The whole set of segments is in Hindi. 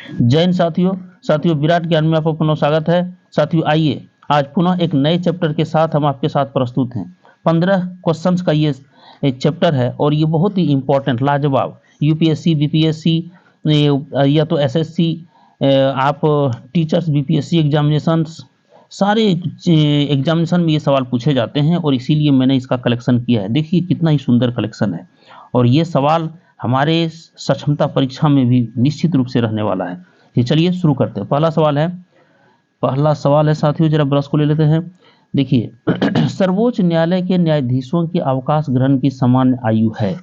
जैन साथियों विराट ज्ञान में आपका पुनः स्वागत है। साथियों आइए आज पुनः एक नए चैप्टर के साथ हम आपके साथ प्रस्तुत हैं। 15 क्वेश्चंस का ये एक चैप्टर है और ये बहुत ही इंपॉर्टेंट लाजवाब यूपीएससी बीपीएससी या तो एसएससी आप टीचर्स बीपीएससी एग्जामिनेशंस सारे एग्जामिनेशन में ये सवाल पूछे जाते हैं और इसीलिए मैंने इसका कलेक्शन किया है। देखिए कितना ही सुंदर कलेक्शन है और ये सवाल हमारे सक्षमता परीक्षा में भी निश्चित रूप से रहने वाला है। ये चलिए शुरू करते हैं। पहला सवाल है साथियों, जरा ब्रश को ले लेते हैं। देखिए सर्वोच्च न्यायालय के न्यायाधीशों की अवकाश ग्रहण की सामान्य आयु है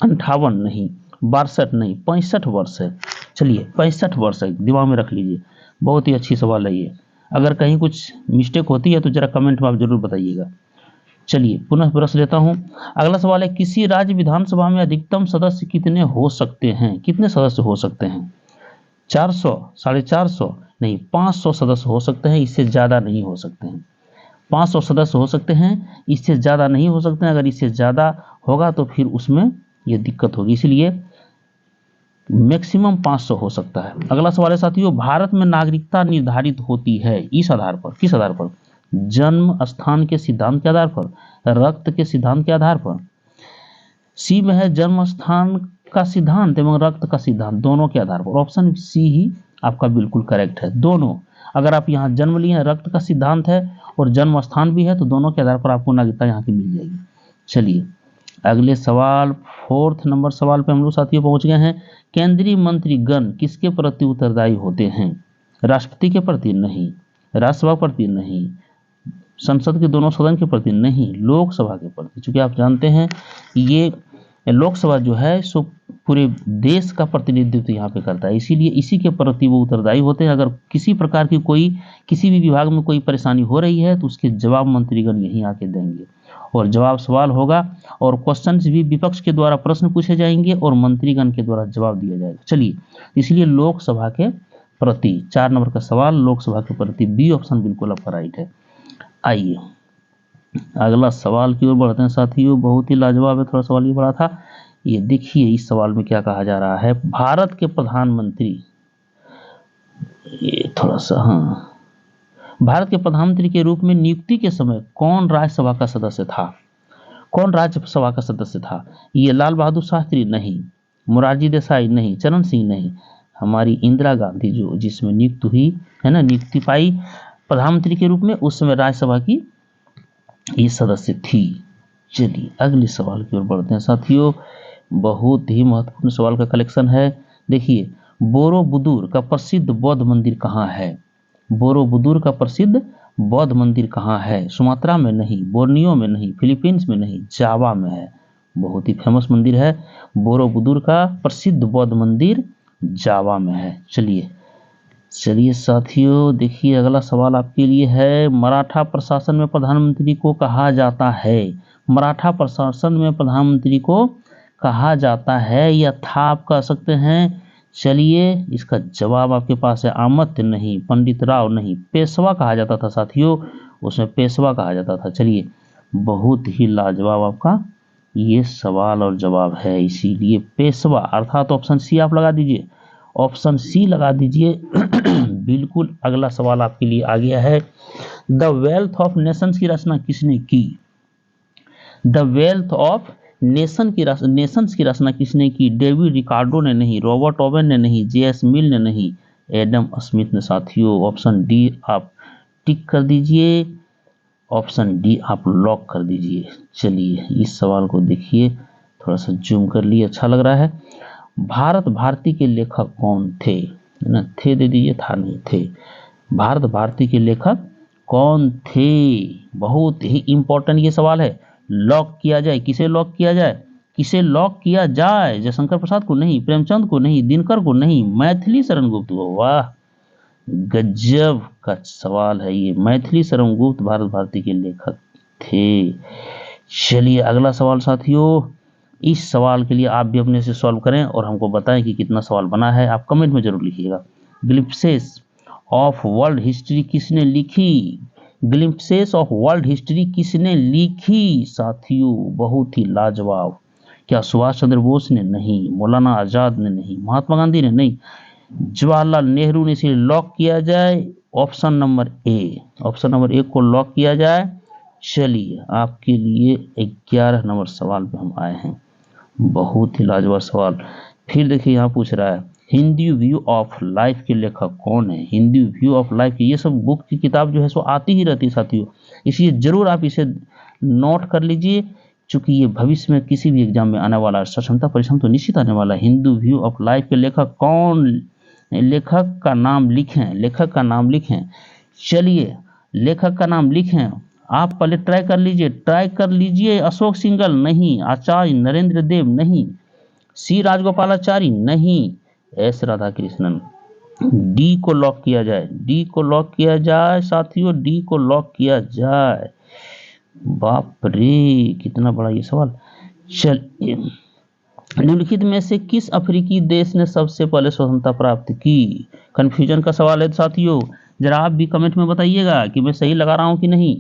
58 नहीं, 62 नहीं, 65 वर्ष है। चलिए 65 वर्ष है, दिमाग में रख लीजिए। बहुत ही अच्छी सवाल है ये। अगर कहीं कुछ मिस्टेक होती है तो जरा कमेंट में आप जरूर बताइएगा। चलिए पुनः ब्रश लेता हूं। अगला सवाल है, किसी राज्य विधानसभा में अधिकतम सदस्य कितने हो सकते हैं? कितने सदस्य हो सकते हैं? 400, 450, नहीं 500 सदस्य हो सकते हैं, इससे ज्यादा नहीं हो सकते हैं। 500 सदस्य हो सकते हैं, इससे ज्यादा नहीं हो सकते हैं। अगर इससे ज्यादा होगा तो फिर उसमें यह दिक्कत होगी, इसलिए मैक्सिमम 500 हो सकता है। अगला सवाल है साथियों, भारत में नागरिकता निर्धारित होती है इस आधार पर, किस आधार पर? जन्म स्थान के सिद्धांत के आधार पर, रक्त के सिद्धांत के आधार पर। सी में है जन्म स्थान का सिद्धांत एवं रक्त का सिद्धांत, दोनों के आधार पर। ऑप्शन सी ही आपका बिल्कुल करेक्ट है। दोनों, अगर आप यहाँ जन्म लिए हैं, रक्त का सिद्धांत है और जन्म स्थान भी है, तो दोनों के आधार पर आपको नागरिकता यहाँ की मिल जाएगी। चलिए अगले सवाल, 4th नंबर सवाल पे हम लोग साथियों पहुंच गए हैं। केंद्रीय मंत्रीगण किसके प्रति उत्तरदायी होते हैं? राष्ट्रपति के प्रति? नहीं। राज्यसभा प्रति? नहीं। संसद के दोनों सदन के प्रति? नहीं। लोकसभा के प्रति। चूंकि आप जानते हैं ये लोकसभा जो है सो पूरे देश का प्रतिनिधित्व यहाँ पे करता है, इसीलिए इसी के प्रति वो उत्तरदायी होते हैं। अगर किसी प्रकार की किसी भी विभाग में कोई परेशानी हो रही है तो उसके जवाब मंत्रीगण यहीं आके देंगे और जवाब सवाल होगा और क्वेश्चन भी विपक्ष के द्वारा प्रश्न पूछे जाएंगे और मंत्रीगण के द्वारा जवाब दिया जाएगा। चलिए इसलिए लोकसभा के प्रति 4 नंबर का सवाल लोकसभा के प्रति, बी ऑप्शन बिल्कुल आपका राइट है। आइए अगला सवाल की ओर बढ़ते हैं साथियों। बहुत ही लाजवाब है, थोड़ा सवाल ये बड़ा था। ये देखिए इस सवाल में क्या कहा जा रहा है, भारत के प्रधानमंत्री, ये थोड़ा सा, हाँ, भारत के प्रधानमंत्री के रूप में नियुक्ति के समय कौन राज्यसभा का सदस्य था? कौन राज्यसभा का सदस्य था? ये लाल बहादुर शास्त्री? नहीं। मोरारजी देसाई? नहीं। चरण सिंह? नहीं। हमारी इंदिरा गांधी जो जिसमें नियुक्त हुई है ना, नियुक्ति पाई प्रधानमंत्री के रूप में, उस समय राज्यसभा की ये सदस्य थी। चलिए अगले सवाल की ओर बढ़ते हैं साथियों। बहुत ही महत्वपूर्ण सवाल का कलेक्शन है। देखिए बोरोबुदुर का प्रसिद्ध बौद्ध मंदिर कहाँ है? बोरोबुदुर का प्रसिद्ध बौद्ध मंदिर कहाँ है? सुमात्रा में? नहीं। बोर्नियो में? नहीं। फिलीपींस में? नहीं। जावा में है। बहुत ही फेमस मंदिर है बोरोबुदुर का प्रसिद्ध बौद्ध मंदिर, जावा में है। चलिए साथियों देखिए अगला सवाल आपके लिए है, मराठा प्रशासन में प्रधानमंत्री को कहा जाता है? मराठा प्रशासन में प्रधानमंत्री को कहा जाता है या था आप कह सकते हैं। चलिए इसका जवाब आपके पास है अमात्य नहीं, पंडित राव नहीं, पेशवा कहा जाता था साथियों, उसमें पेशवा कहा जाता था। चलिए बहुत ही लाजवाब आपका ये सवाल और जवाब है, इसीलिए पेशवा अर्थात ऑप्शन सी आप लगा दीजिए, ऑप्शन सी लगा दीजिए। बिल्कुल अगला सवाल आपके लिए आ गया है, द वेल्थ ऑफ नेशंस की रचना किसने की? द वेल्थ ऑफ नेशंस की रचना किसने की? डेविड रिकार्डो ने नहीं, रॉबर्ट ओवेन ने नहीं, जे.एस. मिल ने नहीं, एडम स्मिथ ने साथियों। ऑप्शन डी आप टिक कर दीजिए, ऑप्शन डी आप लॉक कर दीजिए। चलिए इस सवाल को देखिए, थोड़ा सा जूम कर लिए, अच्छा लग रहा है। भारत भारती के लेखक कौन थे? ना थे दे दीजिए, था नहीं, थे। भारत भारती के लेखक कौन थे? बहुत ही इंपॉर्टेंट ये सवाल है। लॉक किया जाए, किसे लॉक किया जाए? किसे लॉक किया जाए? जयशंकर प्रसाद को नहीं, प्रेमचंद को नहीं, दिनकर को नहीं, मैथिली शरण गुप्त को। वाह गजब का सवाल है ये, मैथिली शरण गुप्त भारत भारती के लेखक थे। चलिए अगला सवाल साथियों, इस सवाल के लिए आप भी अपने से सॉल्व करें और हमको बताएं कि कितना सवाल बना है, आप कमेंट में जरूर लिखिएगा। ग्लिम्पसेस ऑफ वर्ल्ड हिस्ट्री किसने लिखी? ग्लिम्पसेस ऑफ वर्ल्ड हिस्ट्री किसने लिखी साथियों? बहुत ही लाजवाब। क्या सुभाष चंद्र बोस ने? नहीं। मौलाना आजाद ने? नहीं। महात्मा गांधी ने? नहीं। जवाहरलाल नेहरू ने इसे लॉक किया जाए, option number A, option number A को लॉक किया जाए। चलिए आपके लिए 11 नंबर सवाल पे हम आए हैं, बहुत ही लाजवाब सवाल। फिर देखिए यहाँ पूछ रहा है हिंदी व्यू ऑफ लाइफ के लेखक कौन है। हिंदी व्यू ऑफ लाइफ की ये सब बुक की किताब जो है सो आती ही रहती है साथियों, इसलिए जरूर आप इसे नोट कर लीजिए, चूंकि ये भविष्य में किसी भी एग्जाम में आने वाला है, सक्षमता परिश्रम तो निश्चित आने वाला है। हिंदू व्यू ऑफ लाइफ के लेखक कौन, लेखक का नाम लिखें, लेखक का नाम लिखें। चलिए लेखक का नाम लिखें, आप पहले ट्राई कर लीजिए। अशोक सिंघल नहीं, आचार्य नरेंद्र देव नहीं, सी राजगोपालाचारी नहीं, एस राधाकृष्णन। डी को लॉक किया जाए, डी को लॉक किया जाए साथियों, डी को लॉक किया जाए। बाप रे कितना बड़ा ये सवाल। चलिए निम्नलिखित में से किस अफ्रीकी देश ने सबसे पहले स्वतंत्रता प्राप्त की। कंफ्यूजन का सवाल है साथियों, जरा आप भी कमेंट में बताइएगा कि मैं सही लगा रहा हूं कि नहीं।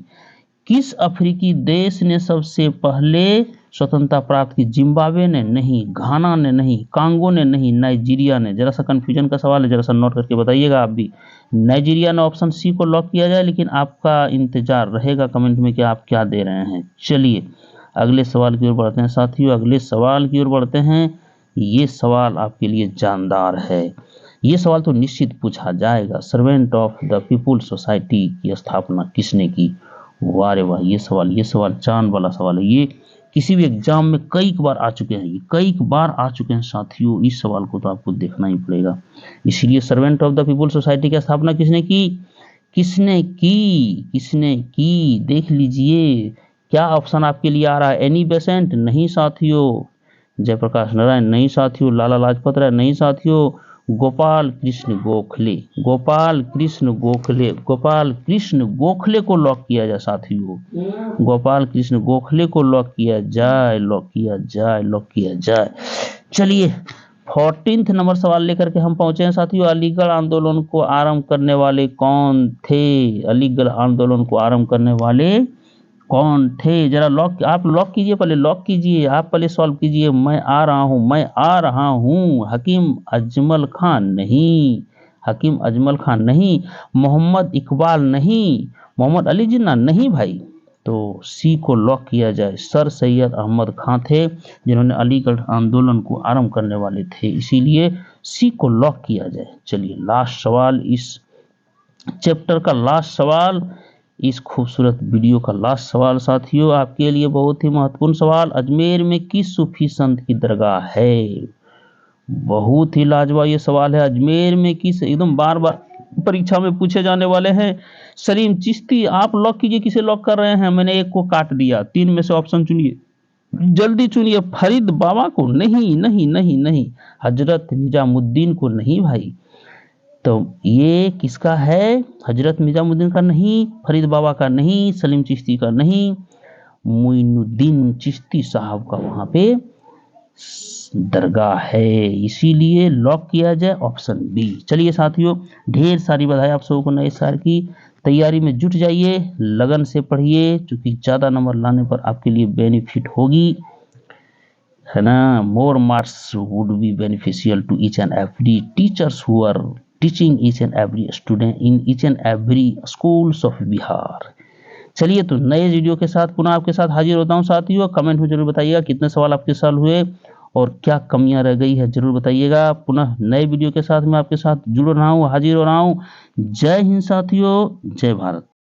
किस अफ्रीकी देश ने सबसे पहले स्वतंत्रता प्राप्त की। जिम्बाब्वे ने नहीं, घाना ने नहीं, कांगो ने नहीं, नाइजीरिया ने। जरा सा कंफ्यूजन का सवाल है, जरा सा नोट करके बताइएगा आप भी। नाइजीरिया ने, ऑप्शन सी को लॉक किया जाए, लेकिन आपका इंतजार रहेगा कमेंट में कि आप क्या दे रहे हैं। चलिए अगले सवाल की ओर बढ़ते हैं साथियों, अगले सवाल की ओर बढ़ते हैं। ये सवाल आपके लिए जानदार है, ये सवाल तो निश्चित पूछा जाएगा। Servant of the people society की स्थापना किसने की। वाह रे वाह, ये सवाल चांद वाला सवाल है। ये किसी भी एग्जाम में कई बार आ चुके हैं, ये कई बार आ चुके हैं साथियों, इस सवाल को तो आपको देखना ही पड़ेगा। इसलिए servant of the people society की स्थापना किसने की, किसने की, किसने की, देख लीजिए। क्या ऑप्शन आपके लिए आ रहा है। एनी बेसेंट नहीं साथियों, जयप्रकाश नारायण नहीं साथियों, लाला लाजपत राय नहीं साथियों, गोपाल कृष्ण गोखले, गोपाल कृष्ण गोखले, गोपाल कृष्ण गोखले को लॉक किया जाए साथियों, गोपाल कृष्ण गोखले को लॉक किया जाए, लॉक किया जाए, लॉक किया जाए। चलिए 14th नंबर सवाल लेकर के हम पहुंचे हैं साथियों। अलीगढ़ आंदोलन को आरंभ करने वाले कौन थे, अलीगढ़ आंदोलन को आरंभ करने वाले कौन थे। जरा लॉक, आप लॉक कीजिए, पहले लॉक कीजिए, आप पहले सॉल्व कीजिए। मैं आ रहा हूं, मैं आ रहा हूं। हकीम अजमल खान नहीं, हकीम अजमल खान नहीं, मोहम्मद इकबाल नहीं, मोहम्मद अली जिन्ना नहीं भाई। तो सी को लॉक किया जाए, सर सैयद अहमद खान थे जिन्होंने अलीगढ़ आंदोलन को आरंभ करने वाले थे, इसीलिए सी को लॉक किया जाए। चलिए लास्ट सवाल, इस चैप्टर का लास्ट सवाल, इस खूबसूरत वीडियो का लास्ट सवाल साथियों आपके लिए बहुत ही महत्वपूर्ण सवाल। अजमेर में किस सूफी संत की दरगाह है। बहुत ही लाजवाब ये सवाल है। अजमेर में किस, एकदम बार बार परीक्षा में पूछे जाने वाले हैं। सलीम चिश्ती, आप लॉक कीजिए, किसे लॉक कर रहे हैं। मैंने एक को काट दिया, 3 में से ऑप्शन चुनिए, जल्दी चुनिए। फरीद बाबा को नहीं, नहीं नहीं नहीं, हजरत निजामुद्दीन को नहीं भाई। तो ये किसका है, हजरत निजामुद्दीन का नहीं, फरीद बाबा का नहीं, सलीम चिश्ती का नहीं, मोइनुद्दीन चिश्ती साहब का वहां पे दरगाह है, इसीलिए लॉक किया जाए ऑप्शन बी। चलिए साथियों ढेर सारी बधाई आप सबको नए साल की तैयारी में जुट जाइए, लगन से पढ़िए, क्योंकि ज़्यादा नंबर लाने पर आपके लिए बेनिफिट होगी, है ना। More marks would be beneficial to each and every teachers who are teaching each and every student in each and every schools of Bihar. चलिए तो नए वीडियो के साथ पुनः आपके साथ हाजिर होता हूँ साथियों। कमेंट में जरूर बताइएगा कितने सवाल आपके साल हुए और क्या कमियां रह गई है, जरूर बताइएगा। पुनः नए वीडियो के साथ मैं आपके साथ जुड़ रहा हूँ, हाजिर हो रहा हूँ। जय हिंद साथियों, जय भारत।